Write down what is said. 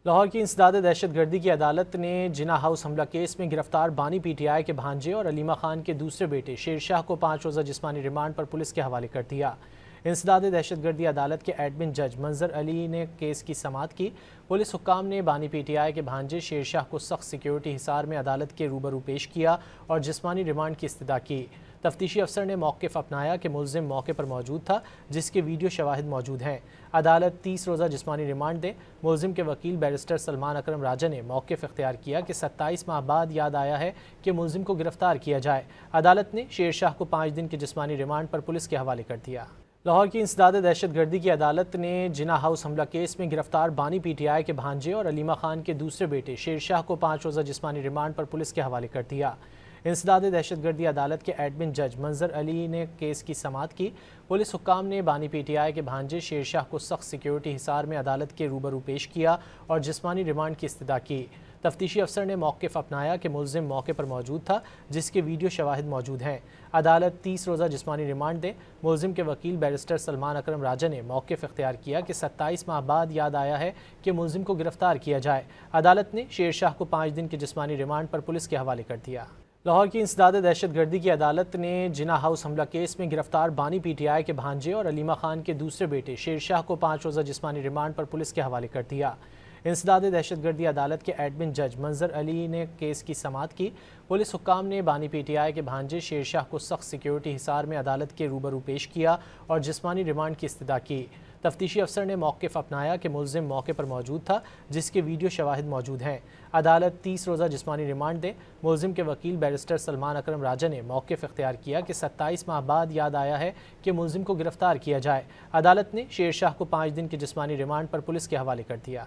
لاہور کی انسداد دہشت گردی کی عدالت نے جناح ہاؤس حملہ کیس میں گرفتار بانی پی ٹی آئی کے بھانجے اور علیمہ خان کے دوسرے بیٹے شیر شاہ کو 5 روزہ جسمانی ریمانڈ پر پولیس کے حوالے کر دیا۔ انسداد دہشت گردی عدالت کے ایڈمن جج منظر علی نے کیس کی سماعت کی۔ پولیس حکام نے بانی پی ٹی آئی کے بھانجے شیر شاہ کو سخت سیکیورٹی حصار میں عدالت کے روبرو پیش کیا اور جسمانی ریمانڈ کی استدعا کی۔ تفتیشی افسر نے موقف اپنایا کہ ملزم موقع پر موجود تھا، جس کے ویڈیو شواہد موجود ہیں۔ عدالت 30 روزہ جسمانی ریمانڈ دے۔ ملزم کے وکیل بیرسٹر سلمان اکرم راجہ نے موقف اختیار کیا کہ 27 ماہ بعد یاد آیا ہے کہ ملزم کو گرفتار کیا جائے۔ عدالت نے شیر شاہ کو 5 دن کے جسمانی ریمانڈ پر پولیس کے حوالے کر دیا۔ لاہور کی انسداد دہشت گردی کی عدالت نے جناح ہاؤس حملہ کیس میں گرفتار بانی پی ٹی آئی کے بھانجے اور علیمہ خان کے دوسرے بیٹے شیر شاہ کو 5 روزہ جسمانی ریمانڈ پر پولیس کے حوالے کر دیا۔ انسداد دہشت گردی عدالت کے ایڈمن جج منظر علی نے کیس کی سماعت کی۔ پولیس حکام نے بانی پی ٹی آئی کے بھانجے شیر شاہ کو سخت سیکیورٹی حصار میں عدالت کے روبرو پیش کیا اور جسمانی ریمانڈ کی استدعا کی۔ تفتیشی افسر نے موقف اپنایا کہ ملزم موقع پر موجود تھا، جس کے ویڈیو شواہد موجود ہیں۔ عدالت 30 روزہ جسمانی ریمانڈ دے۔ ملزم کے وکیل بیرسٹر سلمان اکرم راجہ نے موقف اختیار کیا کہ 27 ماہ بعد یاد آیا ہے کہ ملزم کو گرفتار کیا جائے۔ عدالت نے شیر شاہ کو 5 دن کے جسمانی ریمانڈ پر پولیس کے حوالے کر دیا۔ لاہور کی انسداد دہشت گردی کی عدالت نے جناح ہاؤس حملہ کیس میں گرفتار بانی پی ٹی آئی کے بھانجے اور علیمہ خان کے دوسرے بیٹے شیر شاہ کو 5 روزہ جسمانی ریمانڈ پر پولیس کے حوالے کر دیا۔ انسداد دہشت گردی عدالت کے ایڈمن جج منظر علی نے کیس کی سماعت کی۔ پولیس حکام نے بانی پی ٹی آئی کے بھانجے شیر شاہ کو سخت سیکیورٹی حصار میں عدالت کے روبرو پیش کیا اور جسمانی ریمانڈ کی استدعا کی۔ تفتیشی افسر نے موقف اپنایا کہ ملزم موقع پر موجود تھا، جس کے ویڈیو شواہد موجود ہیں۔ عدالت 30 روزہ جسمانی ریمانڈ دے۔ ملزم کے وکیل بیرسٹر سلمان اکرم راجہ نے موقف اختیار کیا کہ 27 ماہ بعد یاد آیا ہے کہ ملزم کو گرفتار کیا جائے۔ عدالت نے شیر شاہ کو 5 دن کے جسمانی ریمانڈ پر پولیس کے حوالے کر دیا۔